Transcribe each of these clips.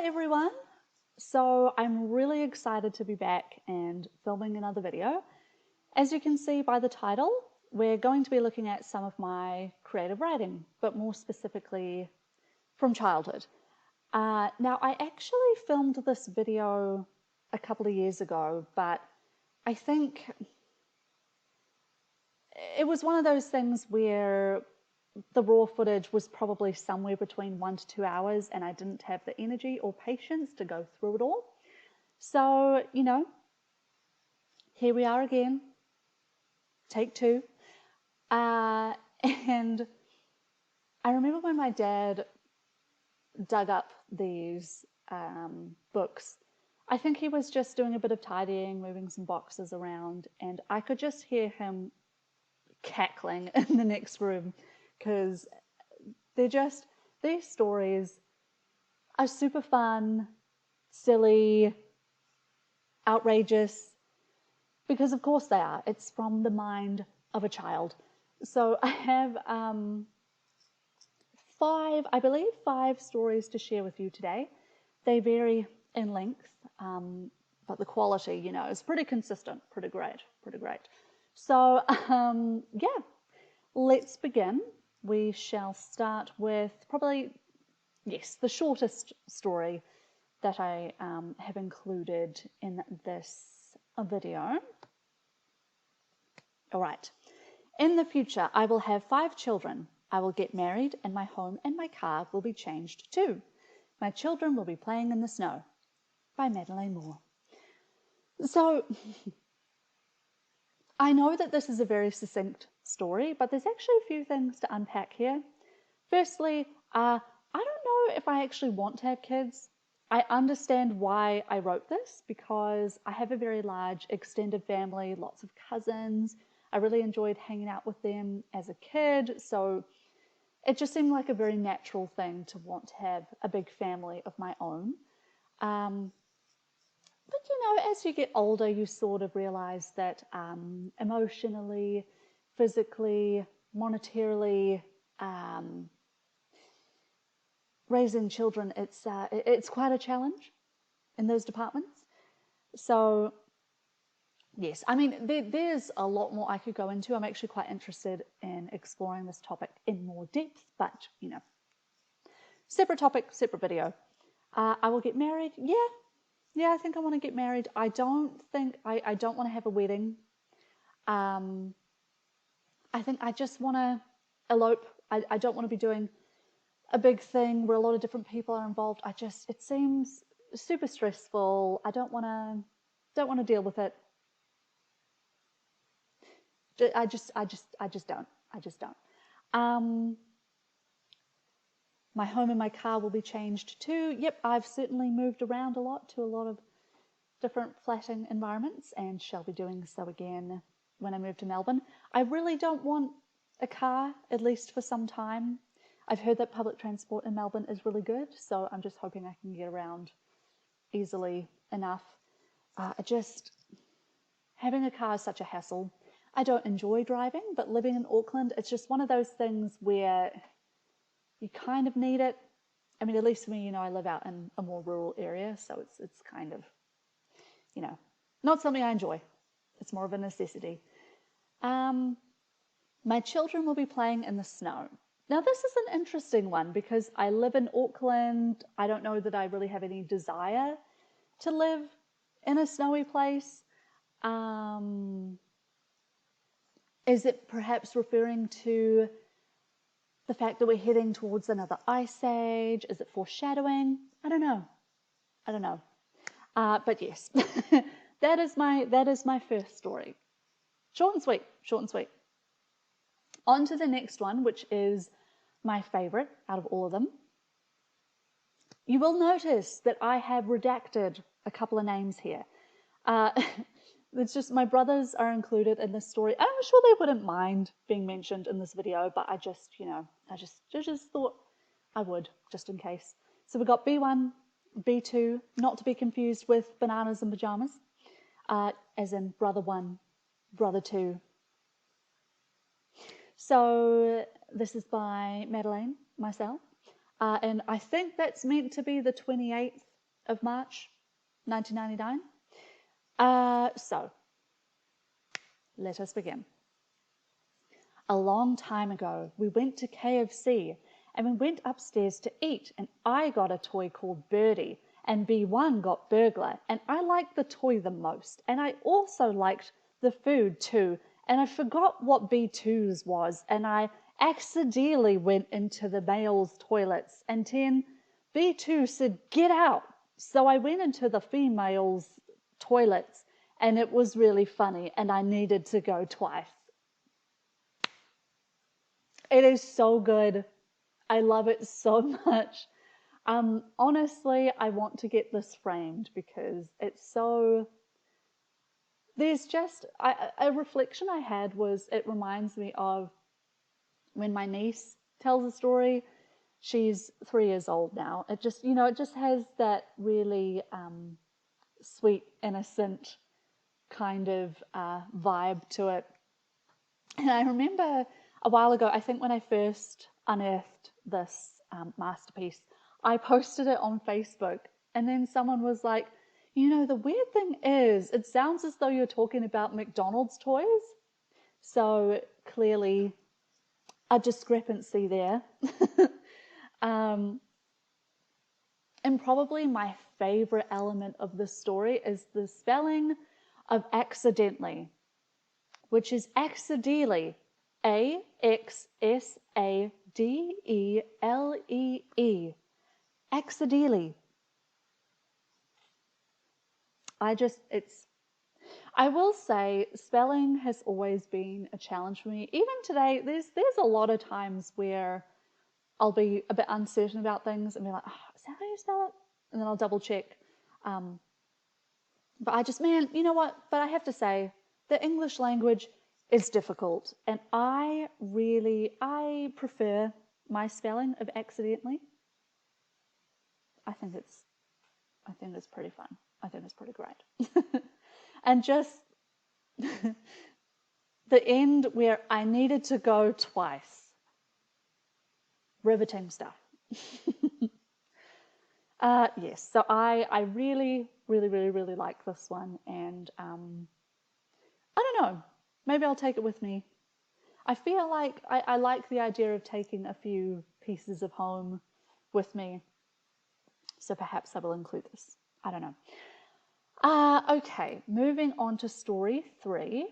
everyone. So I'm really excited to be back and filming another video. As you can see by the title, we're going to be looking at some of my creative writing, but more specifically from childhood. Now, I actually filmed this video a couple of years ago, but I think it was one of those things where the raw footage was probably somewhere between 1 to 2 hours, and I didn't have the energy or patience to go through it all. So, here we are again, take two. And I remember when my dad dug up these books, I think he was just doing a bit of tidying, moving some boxes around, and I could just hear him cackling in the next room because these stories are super fun, silly, outrageous, because of course they are. It's from the mind of a child. So I have five stories to share with you today. They vary in length, but the quality, is pretty consistent, pretty great. So yeah, let's begin. We shall start with the shortest story that I have included in this video. All right. In the future, I will have 5 children. I will get married, and my home and my car will be changed too. My children will be playing in the snow. By Madeleine Moore. So, I know that this is a very succinct story, but there's actually a few things to unpack here. Firstly, I don't know if I actually want to have kids. I understand why I wrote this because I have a very large extended family, lots of cousins. I really enjoyed hanging out with them as a kid, so it just seemed like a very natural thing to want to have a big family of my own. But as you get older, you sort of realize that emotionally, physically, monetarily, raising children, it's quite a challenge in those departments. So, yes, I mean, there's a lot more I could go into. I'm actually quite interested in exploring this topic in more depth, but, separate topic, separate video. I will get married. Yeah, I think I want to get married. I don't want to have a wedding. I think I just want to elope. I don't want to be doing a big thing where a lot of different people are involved. It seems super stressful. I don't want to deal with it. I just don't. My home and my car will be changed too. Yep, I've certainly moved around a lot to a lot of different flatting environments and shall be doing so again when I move to Melbourne. I really don't want a car, at least for some time. I've heard that public transport in Melbourne is really good, so I'm just hoping I can get around easily enough. Having a car is such a hassle. I don't enjoy driving, but living in Auckland, it's just one of those things where you kind of need it. I mean, at least for me, I live out in a more rural area, so it's kind of, not something I enjoy. It's more of a necessity. My children will be playing in the snow. Now, this is an interesting one because I live in Auckland. I don't know that I really have any desire to live in a snowy place. Is it perhaps referring to the fact that we're heading towards another ice age? Is it foreshadowing? I don't know. But yes, that is my first story. Short and sweet. On to the next one, which is my favorite out of all of them. You will notice that I have redacted a couple of names here. It's just my brothers are included in this story. I'm sure they wouldn't mind being mentioned in this video, but I just thought I would, just in case. So we've got B1, B2, not to be confused with bananas and pajamas, as in brother 1, brother 2. So this is by Madeleine, myself, and I think that's meant to be the 28th of March 1999. So, let us begin. A long time ago, we went to KFC and we went upstairs to eat, and I got a toy called Birdie, and B1 got Burglar, and I liked the toy the most, and I also liked the food too, and I forgot what B2's was, and I accidentally went into the male's toilets, and then B2 said, "Get out." So I went into the female's toilets, and it was really funny, and I needed to go twice. It is so good. I love it so much. Honestly, I want to get this framed because it's so... There's just... a reflection I had was it reminds me of when my niece tells a story. She's 3 years old now. It just, it just has that really sweet, innocent kind of vibe to it. And I remember a while ago, I think when I first unearthed this masterpiece, I posted it on Facebook, and then someone was like, the weird thing is, it sounds as though you're talking about McDonald's toys. So clearly a discrepancy there. And probably my favorite element of this story is the spelling of accidentally, which is accidentally, A-X-S-A-D-E-L-E-E. Accidentally. I will say spelling has always been a challenge for me. Even today, there's a lot of times where I'll be a bit uncertain about things and be like, is that how you spell it? And then I'll double check. But you know what? But I have to say, the English language is difficult. And I prefer my spelling of accidentally. I think it's pretty fun. I think it's pretty great. And just the end where I needed to go twice. Riveting stuff. Yes, so I really, really, really, really like this one. And I don't know, maybe I'll take it with me. I feel like I like the idea of taking a few pieces of home with me. So perhaps I will include this. I don't know. Okay, moving on to story 3.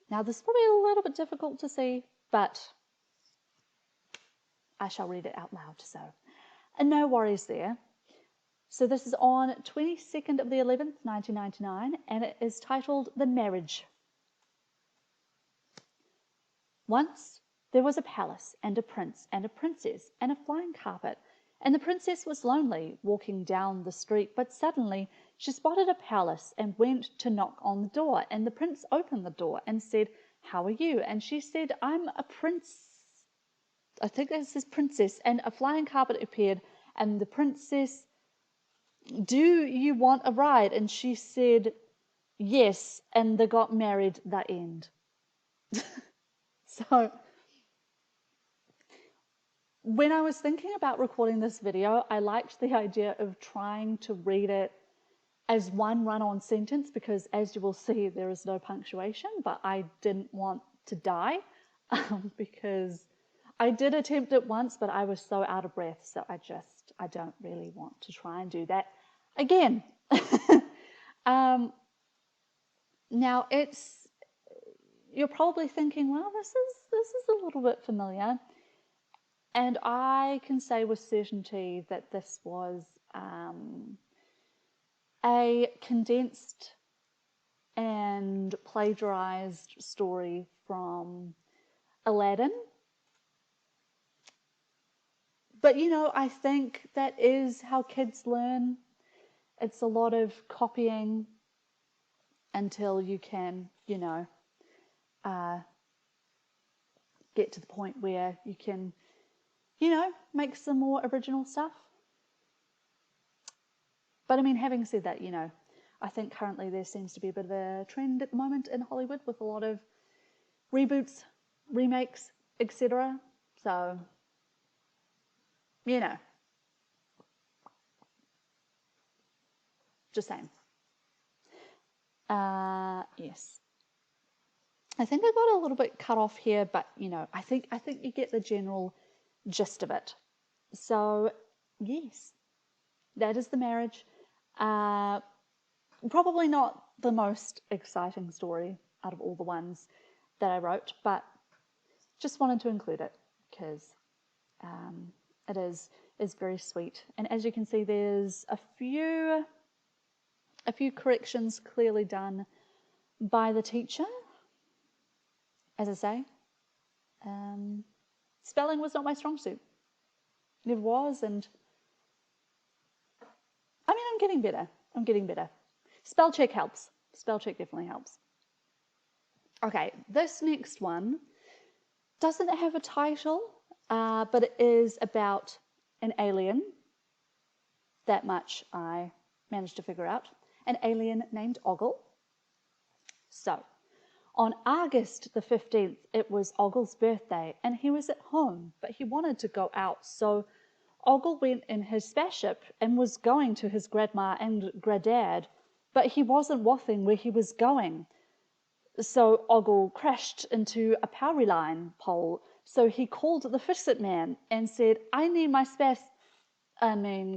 Now this is probably a little bit difficult to see, but I shall read it out loud, so no worries there. So this is on 22nd of the 11th, 1999, and it is titled The Marriage. Once there was a palace and a prince and a princess and a flying carpet, and the princess was lonely walking down the street, but suddenly she spotted a palace and went to knock on the door, and the prince opened the door and said, "How are you?" And she said, "I'm a prince." I think that says princess. And a flying carpet appeared, and the princess, "Do you want a ride?" And she said, "Yes." And they got married. The end. So when I was thinking about recording this video, I liked the idea of trying to read it as one run-on sentence, because as you will see, there is no punctuation, but I didn't want to die because I did attempt it once, but I was so out of breath, so I don't really want to try and do that again. Now you're probably thinking, well, this is a little bit familiar. And I can say with certainty that this was a condensed and plagiarized story from Aladdin. But, I think that is how kids learn. It's a lot of copying until you can, get to the point where you can, make some more original stuff. But I mean, having said that, I think currently there seems to be a bit of a trend at the moment in Hollywood with a lot of reboots, remakes, etc. So, Just saying. Yes. I think I got a little bit cut off here, but I think you get the general gist of it. So, yes, that is the marriage. Probably not the most exciting story out of all the ones that I wrote, but just wanted to include it because it is very sweet. And as you can see, there's a few corrections clearly done by the teacher. As I say, spelling was not my strong suit. Never was, and I mean, I'm getting better. Spell check helps. Spell check definitely helps. Okay, this next one doesn't have a title, but it is about an alien. That much I managed to figure out. An alien named Ogle. So, on August the 15th, it was Ogle's birthday, and he was at home, but he wanted to go out. So Ogle went in his spaceship and was going to his grandma and granddad, but he wasn't wathing where he was going. So Ogle crashed into a power line pole. So he called the fix-it man and said, I need my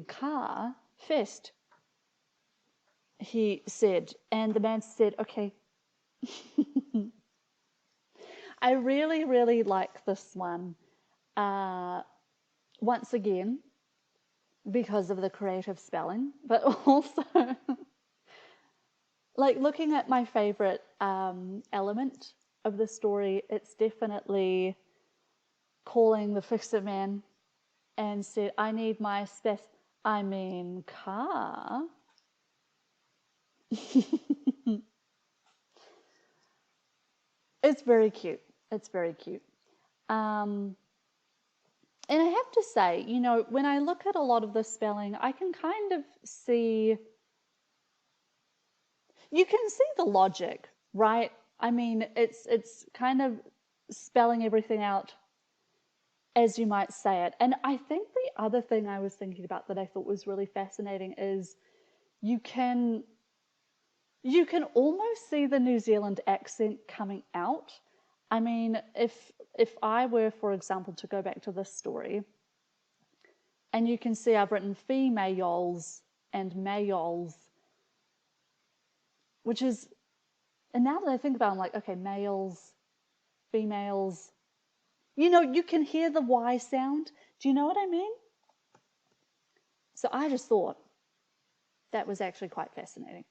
car fixed, he said. And the man said, okay. I really, really like this one. Once again, because of the creative spelling, but also like looking at my favorite element of the story, it's definitely calling the fix-it man and said, I need my car. It's very cute. It's very cute. And I have to say, when I look at a lot of the spelling, I can kind of see, you can see the logic, right? I mean, it's kind of spelling everything out as you might say it. And I think the other thing I was thinking about that I thought was really fascinating is you can almost see the New Zealand accent coming out. I mean, if I were, for example, to go back to this story, and you can see I've written females and males, which is, and now that I think about it, I'm like, okay, males, females, you can hear the Y sound. Do you know what I mean? So I just thought that was actually quite fascinating.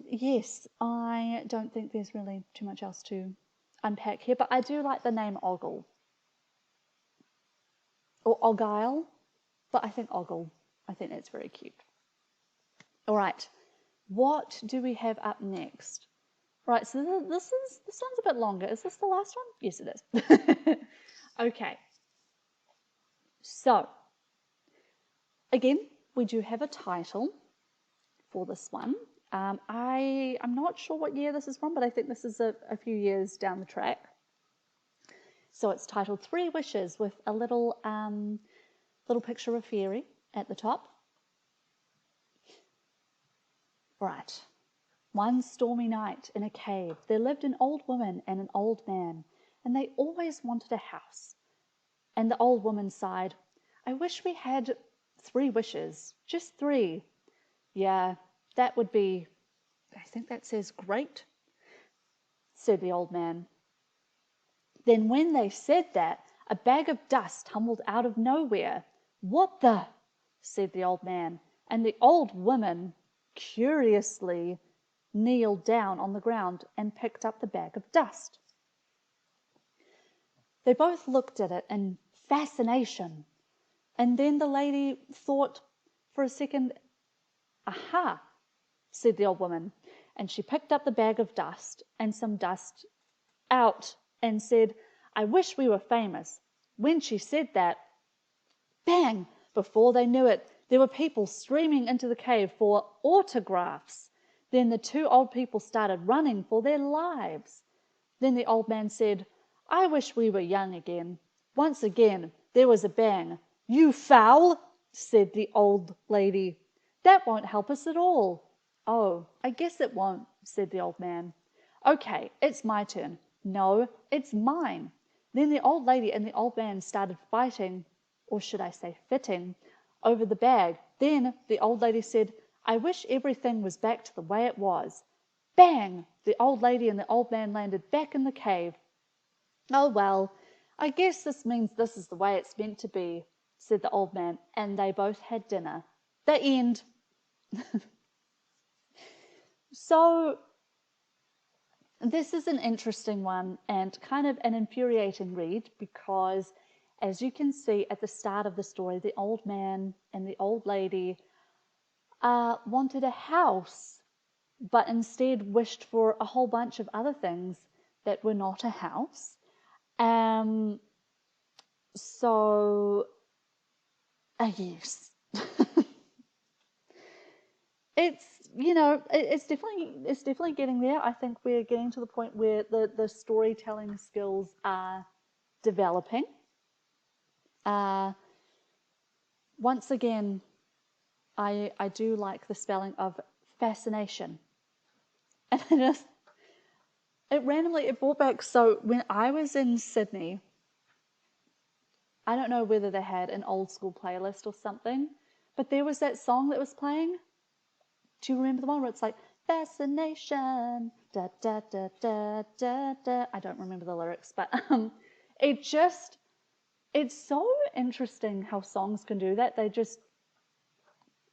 Yes, I don't think there's really too much else to unpack here, but I do like the name Ogle. Or Ogile, but I think Ogle. I think that's very cute. All right, what do we have up next? Right, so this one's a bit longer. Is this the last one? Yes, it is. Okay. So, again, we do have a title for this one. I'm not sure what year this is from, but I think this is a few years down the track. So it's titled 3 Wishes with a little picture of a fairy at the top. Right. One stormy night in a cave, there lived an old woman and an old man, and they always wanted a house. And the old woman sighed, I wish we had 3 wishes, just 3. Yeah, that would be, I think that says great, said the old man. Then when they said that, a bag of dust tumbled out of nowhere. What the? Said the old man, and the old woman curiously kneeled down on the ground and picked up the bag of dust. They both looked at it in fascination, and then the lady thought for a second, aha, said the old woman, and she picked up the bag of dust and some dust out and said, I wish we were famous. When she said that, bang, before they knew it, there were people streaming into the cave for autographs. Then the 2 old people started running for their lives. Then the old man said, I wish we were young again. Once again, there was a bang. You foul, said the old lady. "That won't help us at all." "Oh, I guess it won't," said the old man. "Okay, it's my turn." "No, it's mine." Then the old lady and the old man started fighting, or should I say fitting, over the bag. Then the old lady said, "I wish everything was back to the way it was." Bang! The old lady and the old man landed back in the cave. "Oh, well, I guess this means this is the way it's meant to be," said the old man, and they both had dinner. The end. So this is an interesting one and kind of an infuriating read because, as you can see at the start of the story, the old man and the old lady wanted a house, but instead wished for a whole bunch of other things that were not a house. So, yes. It's, it's definitely getting there. I think we're getting to the point where the storytelling skills are developing. Once again, I do like the spelling of fascination. And it brought back, so when I was in Sydney, I don't know whether they had an old school playlist or something, but there was that song that was playing. Do you remember the one where it's like, fascination, da da da da da da? I don't remember the lyrics, but it's so interesting how songs can do that.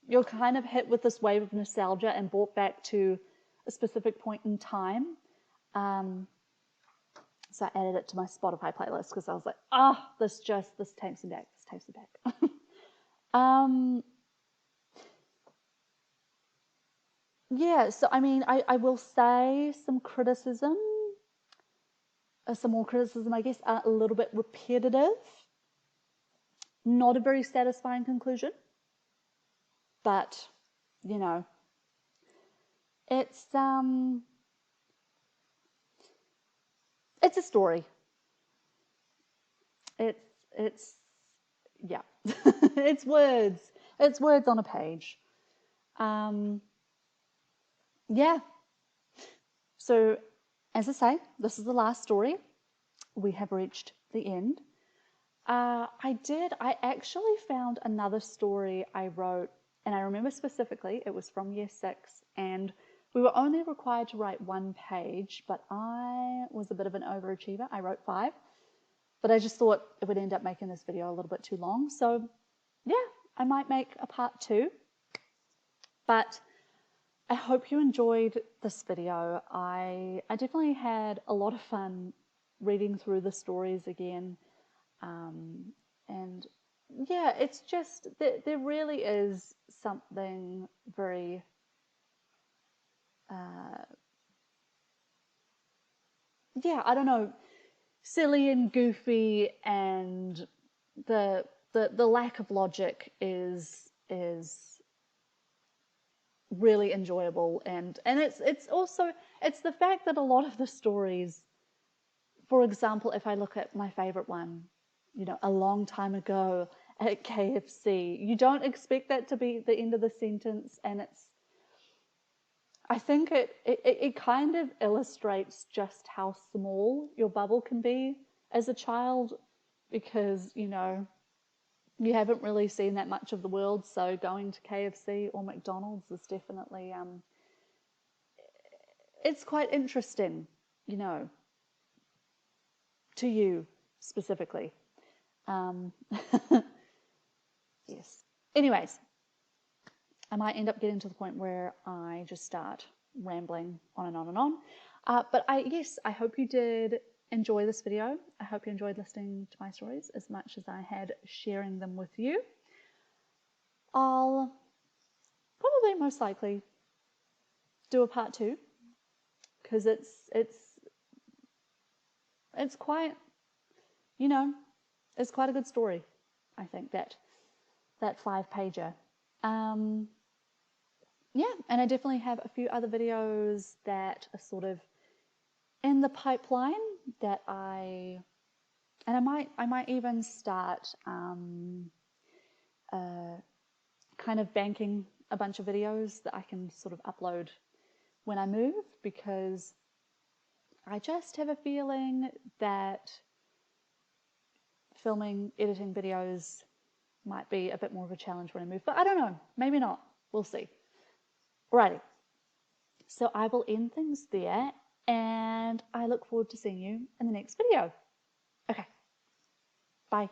You're kind of hit with this wave of nostalgia and brought back to a specific point in time. So I added it to my Spotify playlist because I was like, this takes me back. This takes me back. Yeah, so I mean, I will say some more criticism, I guess, a little bit repetitive. Not a very satisfying conclusion. But, it's a story. It's yeah. It's words. It's words on a page. Yeah. So, as I say, this is the last story. We have reached the end. I actually found another story I wrote, and I remember specifically it was from year 6, and we were only required to write 1 page, but I was a bit of an overachiever. I wrote 5, but I just thought it would end up making this video a little bit too long. So yeah, I might make a part 2, but I hope you enjoyed this video. I definitely had a lot of fun reading through the stories again. And yeah, it's just, there really is something very, I don't know, silly and goofy, and the lack of logic is really enjoyable, and it's also, it's the fact that a lot of the stories, for example, if I look at my favorite one, a long time ago at KFC, you don't expect that to be the end of the sentence, and I think it kind of illustrates just how small your bubble can be as a child, because you haven't really seen that much of the world, so going to KFC or McDonald's is definitely it's quite interesting, to you specifically. Yes. Anyways, I might end up getting to the point where I just start rambling on and on and on. But I hope you did enjoy this video. I hope you enjoyed listening to my stories as much as I had sharing them with you. I'll probably most likely do a part 2 because it's quite, it's quite a good story. I think that 5-pager. Yeah, and I definitely have a few other videos that are sort of in the pipeline that I might even start kind of banking a bunch of videos that I can sort of upload when I move, because I just have a feeling that editing videos might be a bit more of a challenge when I move, but I don't know, maybe not, we'll see. Alrighty, so I will end things there, and I look forward to seeing you in the next video. Okay, bye.